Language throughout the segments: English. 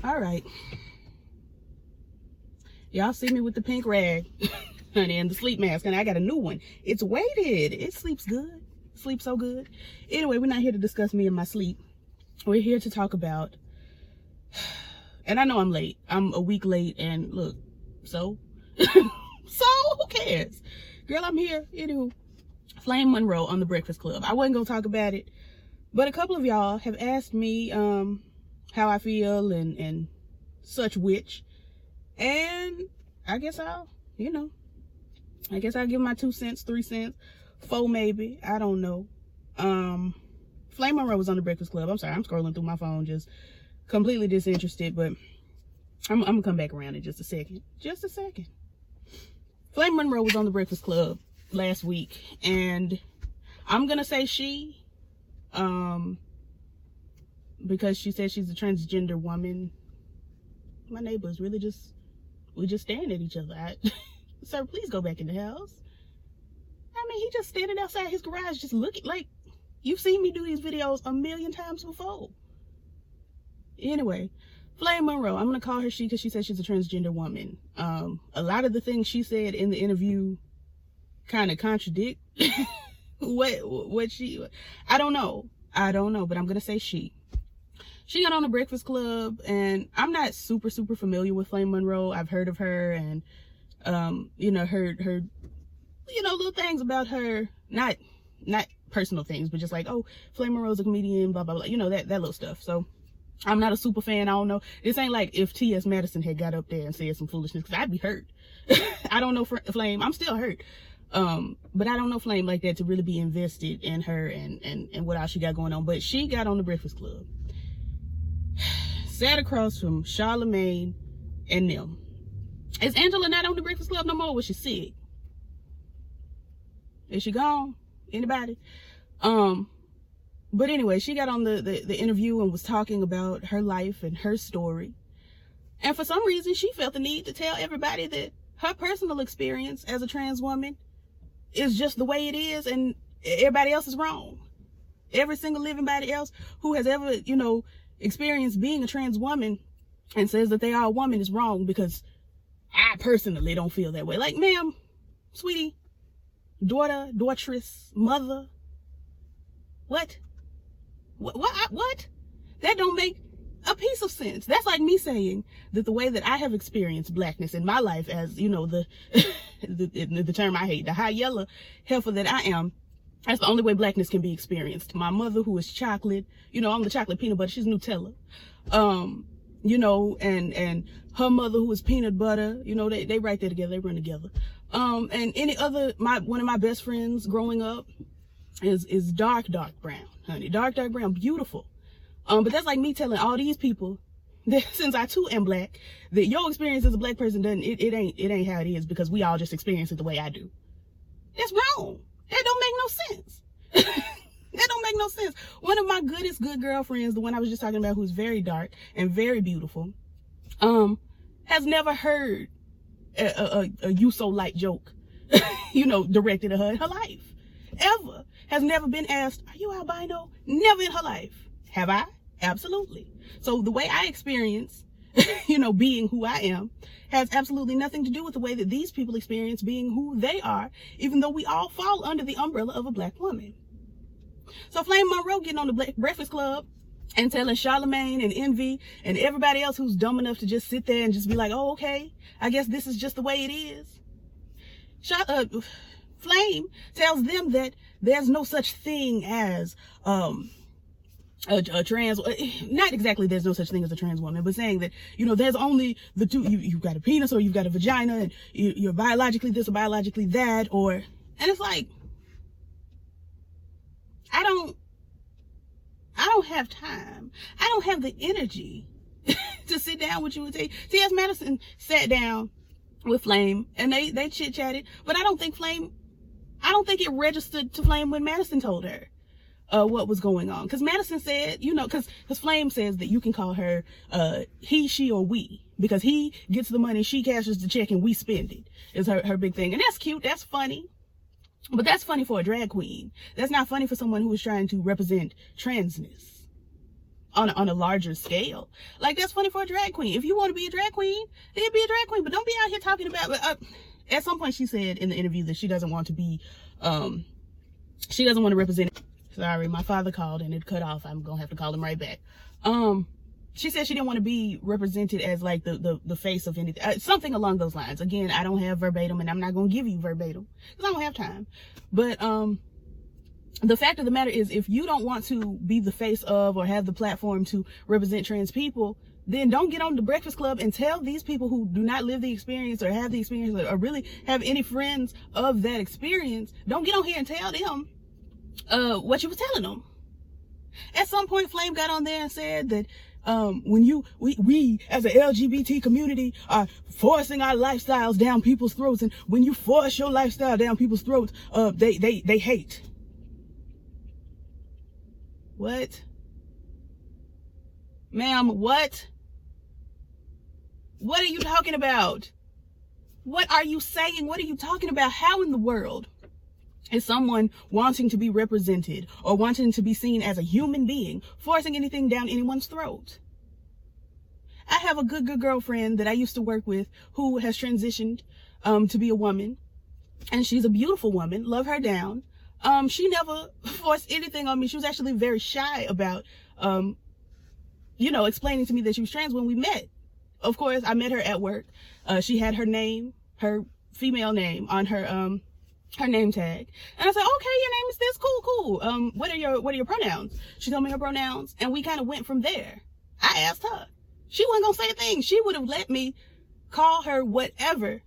All right. Y'all see me with the pink rag, honey, and the sleep mask, and I got a new one. It's weighted. It sleeps good. Sleeps so good. Anyway, we're not here to discuss me and my sleep. We're here to talk about, and I know I'm late. I'm a week late, and look, so who cares? Girl, I'm here. Anywho, Flame Monroe on the Breakfast Club. I wasn't gonna talk about it, but a couple of y'all have asked me how I feel and such which. And I guess I'll give my 2 cents, 3 cents, 4 maybe. I don't know. Flame Monroe was on the Breakfast Club. I'm sorry, I'm scrolling through my phone, just completely disinterested, but I'm gonna come back around in just a second. Just a second. Flame Monroe was on the Breakfast Club last week, and I'm gonna say she, because she said she's a transgender woman. My neighbors really we just staring at each other. Sir, please go back in the house. I mean, he just standing outside his garage just looking like, you've seen me do these videos a million times before. Anyway, Flame Monroe, I'm going to call her she because she said she's a transgender woman. A lot of the things she said in the interview kind of contradict what she, I don't know, but I'm going to say she. She got on the Breakfast Club, and I'm not super familiar with Flame Monroe. I've heard of her and, heard little things about her, not personal things, but just like, oh, Flame Monroe's a comedian, blah, blah, blah, that little stuff. So I'm not a super fan. I don't know. This ain't like if T.S. Madison had got up there and said some foolishness, because I'd be hurt. I don't know Flame. I'm still hurt. But I don't know Flame like that to really be invested in her and what else she got going on. But she got on the Breakfast Club. Sat across from CailahLaine and them. Is Angela not on the Breakfast Club no more? Was she sick? Is she gone? Anybody? But anyway, she got on the interview and was talking about her life and her story. And for some reason, she felt the need to tell everybody that her personal experience as a trans woman is just the way it is, and everybody else is wrong. Every single living body else who has ever, experienced being a trans woman and says that they are a woman is wrong, because I personally don't feel that way. Like, ma'am, sweetie, daughter, daughtress, mother, what? That don't make a piece of sense. That's like me saying that the way that I have experienced blackness in my life as, the term I hate, the high yellow heifer that I am, that's the only way blackness can be experienced. My mother, who is chocolate, I'm the chocolate peanut butter, she's Nutella. And her mother, who is peanut butter, they right there together, they run together. And any other, one of my best friends growing up is dark brown, honey. Dark brown, beautiful. But that's like me telling all these people that since I too am black, that your experience as a black person it ain't how it is, because we all just experience it the way I do. That's wrong. That don't make no sense. That don't make no sense. One of my good girlfriends, the one I was just talking about, who's very dark and very beautiful, has never heard a you so light joke, directed at her in her life. Ever. Has never been asked, are you albino? Never in her life. Have I? Absolutely. So the way I experience, being who I am, has absolutely nothing to do with the way that these people experience being who they are, even though we all fall under the umbrella of a black woman. So Flame Monroe getting on the Breakfast Club and telling Charlamagne and Envy and everybody else who's dumb enough to just sit there and just be like, oh, okay, I guess this is just the way it is. Flame tells them that there's no such thing as a trans, not exactly there's no such thing as a trans woman, but saying that, there's only the two, you've got a penis or you've got a vagina, and you're biologically this or biologically that, and it's like, I don't have time. I don't have the energy to sit down with you and say, T.S. Madison sat down with Flame and they chit-chatted, but I don't think it registered to Flame when Madison told her what was going on. Because Madison said, because Flame says that you can call her he, she, or we, because he gets the money, she cashes the check, and we spend it, is her big thing. And that's cute, that's funny. But that's funny for a drag queen. That's not funny for someone who is trying to represent transness. on a larger scale. Like, that's funny for a drag queen. If you want to be a drag queen, then be a drag queen, but don't be out here talking about, at some point she said in the interview that she doesn't want to be, she doesn't want to represent, sorry, my father called and it cut off. I'm going to have to call him right back. She said she didn't want to be represented as like the face of anything, something along those lines. Again, I don't have verbatim, and I'm not going to give you verbatim because I don't have time. But, the fact of the matter is, if you don't want to be the face of or have the platform to represent trans people, then don't get on the Breakfast Club and tell these people who do not live the experience or have the experience or really have any friends of that experience. Don't get on here and tell them what you were telling them. At some point, Flame got on there and said that when we as a LGBT community are forcing our lifestyles down people's throats, and when you force your lifestyle down people's throats, they hate. What? Ma'am, what? What are you talking about? What are you saying? What are you talking about? How in the world is someone wanting to be represented or wanting to be seen as a human being forcing anything down anyone's throat? I have a good girlfriend that I used to work with who has transitioned to be a woman, and she's a beautiful woman. Love her down. She never forced anything on me. She was actually very shy about, explaining to me that she was trans when we met. Of course, I met her at work. She had her name, her female name on her name tag. And I said, okay, your name is this. Cool. What are your pronouns? She told me her pronouns, and we kind of went from there. I asked her. She wasn't going to say a thing. She would have let me call her whatever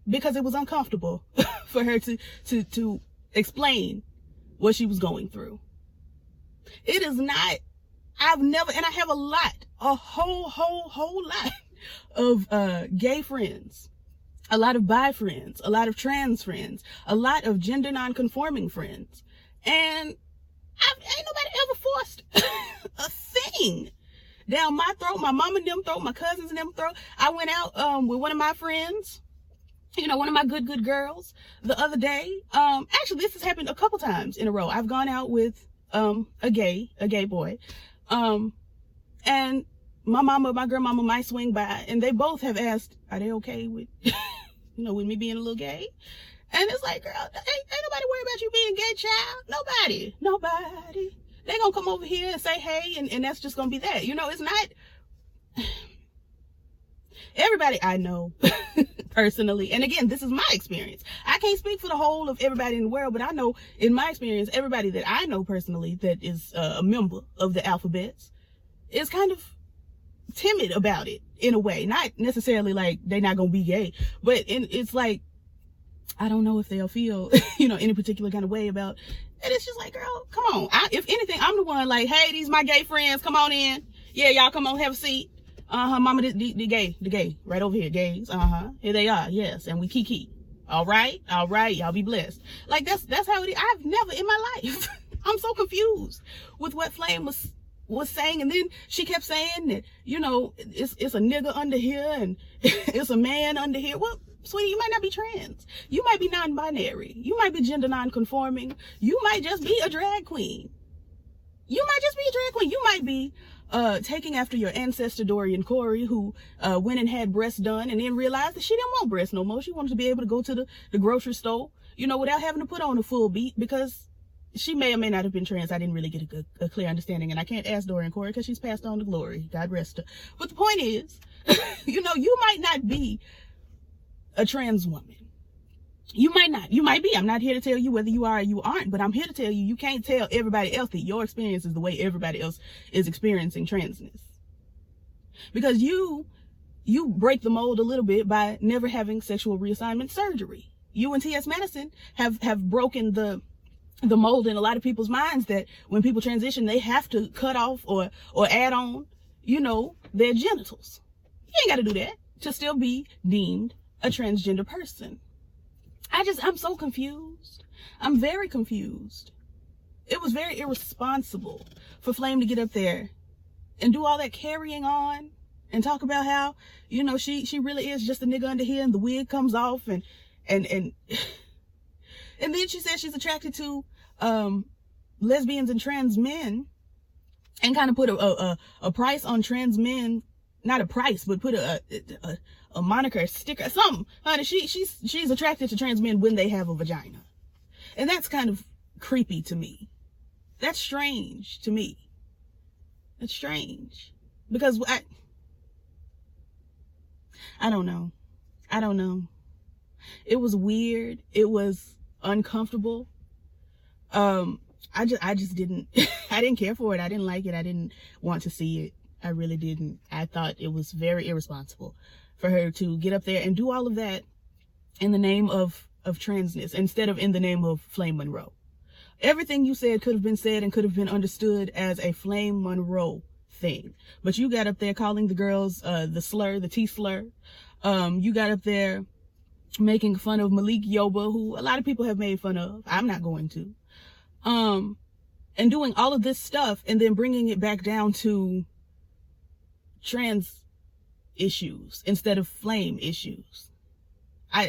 because it was uncomfortable for her to explain what she was going through. It is not, I've never, and I have a whole lot of gay friends, a lot of bi friends, a lot of trans friends, a lot of gender non-conforming friends. And ain't nobody ever forced a thing down my throat, my mama and them throat, my cousins and them throat. I went out with one of my friends, one of my good girls the other day. Actually, this has happened a couple times in a row. I've gone out with a gay boy. And my grandmama might swing by, and they both have asked, are they okay with, with me being a little gay? And it's like, girl, ain't nobody worried about you being gay, child. Nobody. They gonna come over here and say, hey, and that's just gonna be that. It's not everybody I know personally. And again, this is my experience. I can't speak for the whole of everybody in the world, but I know in my experience, everybody that I know personally that is a member of the alphabets is kind of timid about it in a way. Not necessarily like they're not gonna be gay, but it's like, I don't know if they'll feel, any particular kind of way about. And it's just like, girl, come on. If anything, I'm the one like, hey, these my gay friends, come on in. Yeah, y'all come on, have a seat. Mama, the gay, right over here, gays. Here they are, yes, and we kiki. All right, y'all be blessed. Like, that's how it is. I've never in my life, I'm so confused with what Flame was saying. And then she kept saying that, it's a nigga under here and it's a man under here. Well, sweetie, you might not be trans. You might be non-binary. You might be gender non-conforming. You might just be a drag queen. You might be taking after your ancestor Dorian Corey, who went and had breasts done and then realized that she didn't want breasts no more. She wanted to be able to go to the grocery store, without having to put on a full beat, because she may or may not have been trans. I didn't really get a clear understanding, and I can't ask Dorian Corey because she's passed on to glory. God rest her. But the point is, you might not be a trans woman. You might not. You might be. I'm not here to tell you whether you are or you aren't, but I'm here to tell you, you can't tell everybody else that your experience is the way everybody else is experiencing transness. Because you break the mold a little bit by never having sexual reassignment surgery. You and T.S. Madison have broken the mold in a lot of people's minds that when people transition, they have to cut off or add on, their genitals. You ain't got to do that to still be deemed a transgender person. I'm so confused. I'm very confused. It was very irresponsible for Flame to get up there and do all that carrying on and talk about how, she really is just a nigga under here and the wig comes off and then she says she's attracted to lesbians and trans men. and kind of put a price on trans men. Not a price, but put a moniker, a sticker, something. Honey, she's attracted to trans men when they have a vagina. And that's kind of creepy to me. That's strange to me. It's strange. Because I don't know. I don't know. It was weird. It was uncomfortable. I just didn't, I didn't care for it. I didn't like it. I didn't want to see it. I really didn't. I thought it was very irresponsible for her to get up there and do all of that in the name of transness instead of in the name of Flame Monroe. Everything you said could have been said and could have been understood as a Flame Monroe thing. But you got up there calling the girls the slur, the T slur. You got up there making fun of Malik Yoba, who a lot of people have made fun of. I'm not going to. And doing all of this stuff and then bringing it back down to trans issues instead of flame issues. I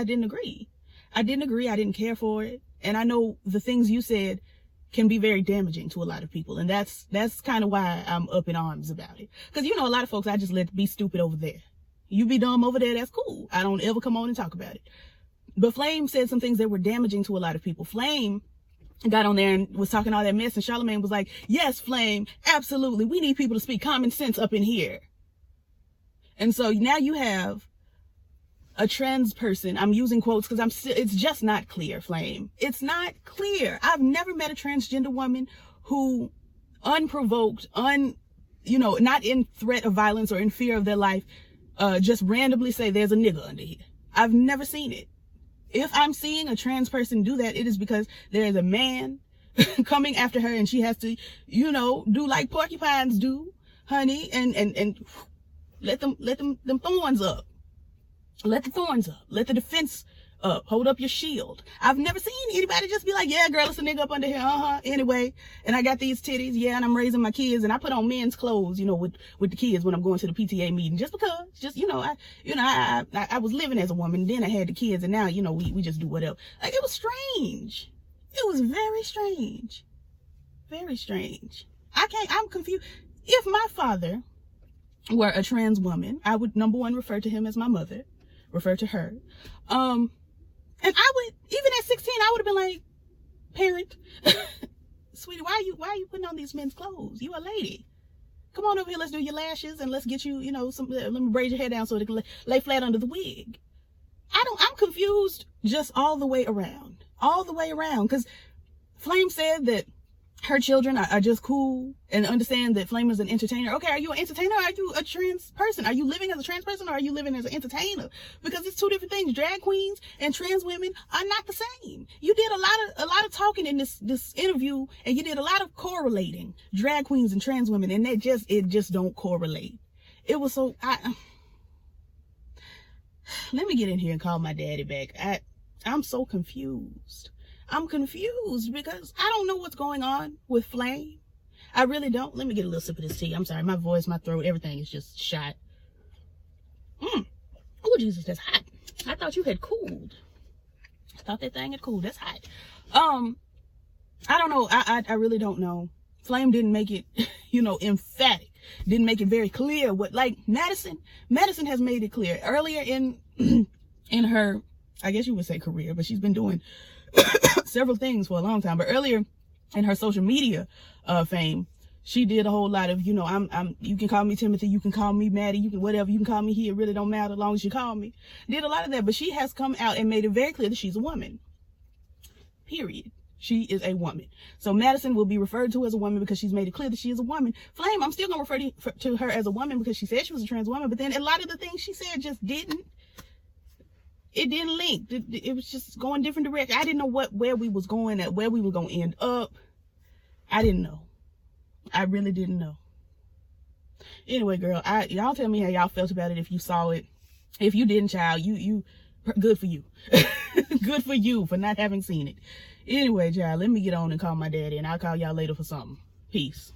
didn't agree. I didn't care for it. And I know the things you said can be very damaging to a lot of people. And that's kind of why I'm up in arms about it. Because, you know, a lot of folks I just let be stupid over there. You be dumb over there, that's cool. I don't ever come on and talk about it. But Flame said some things that were damaging to a lot of people. Flame got on there and was talking all that mess, and Charlamagne was like, yes, Flame, absolutely. We need people to speak common sense up in here. And so now you have a trans person. I'm using quotes because it's just not clear, Flame. It's not clear. I've never met a transgender woman who unprovoked, not in threat of violence or in fear of their life, just randomly say there's a nigga under here. I've never seen it. If I'm seeing a trans person do that, it is because there is a man coming after her and she has to, do like porcupines do, honey, and let them thorns up. Let the thorns up. Let the defense up. Hold up your shield. I've never seen anybody just be like, yeah, girl, it's a nigga up under here. Anyway, and I got these titties. Yeah, and I'm raising my kids, and I put on men's clothes, with the kids when I'm going to the PTA meeting, just because, I was living as a woman, then I had the kids, and now, we just do whatever. Like, it was strange. It was very strange. Very strange. I'm confused. If my father were a trans woman, I would, number one, refer to him as my mother, refer to her. And I would, even at 16, I would have been like, parent, sweetie, why are you putting on these men's clothes? You a lady. Come on over here, let's do your lashes and let's get you, let me braid your hair down so it can lay flat under the wig. I'm confused just all the way around, because Flame said that her children are just cool and understand that Flame is an entertainer. Okay, are you an entertainer or are you a trans person? Are you living as a trans person or are you living as an entertainer? Because it's two different things. Drag queens and trans women are not the same. You did a lot of talking in this interview, and you did a lot of correlating drag queens and trans women, and it just don't correlate. It was so let me get in here and call my daddy back. I'm so confused. I'm confused because I don't know what's going on with Flame. I really don't. Let me get a little sip of this tea. I'm sorry. My voice, my throat, everything is just shot. Oh, Jesus, that's hot. I thought you had cooled. I thought that thing had cooled. That's hot. I don't know. I really don't know. Flame didn't make it, emphatic. Didn't make it very clear what, like Madison has made it clear. Earlier in her, I guess you would say career, but she's been doing several things for a long time. But earlier in her social media fame, she did a whole lot of, you can call me Timothy, you can call me Maddie, you can whatever, you can call me here, it really don't matter as long as you call me. Did a lot of that, but she has come out and made it very clear that she's a woman. Period. She is a woman. So Madison will be referred to as a woman because she's made it clear that she is a woman. Flame, I'm still going to refer to her as a woman because she said she was a trans woman, but then a lot of the things she said just didn't. It didn't link. It was just going different directions. I didn't know where we was going at, where we were going to end up. I didn't know. I really didn't know. Anyway, girl, y'all tell me how y'all felt about it if you saw it. If you didn't, child, you good for you. Good for you for not having seen it. Anyway, child, let me get on and call my daddy, and I'll call y'all later for something. Peace.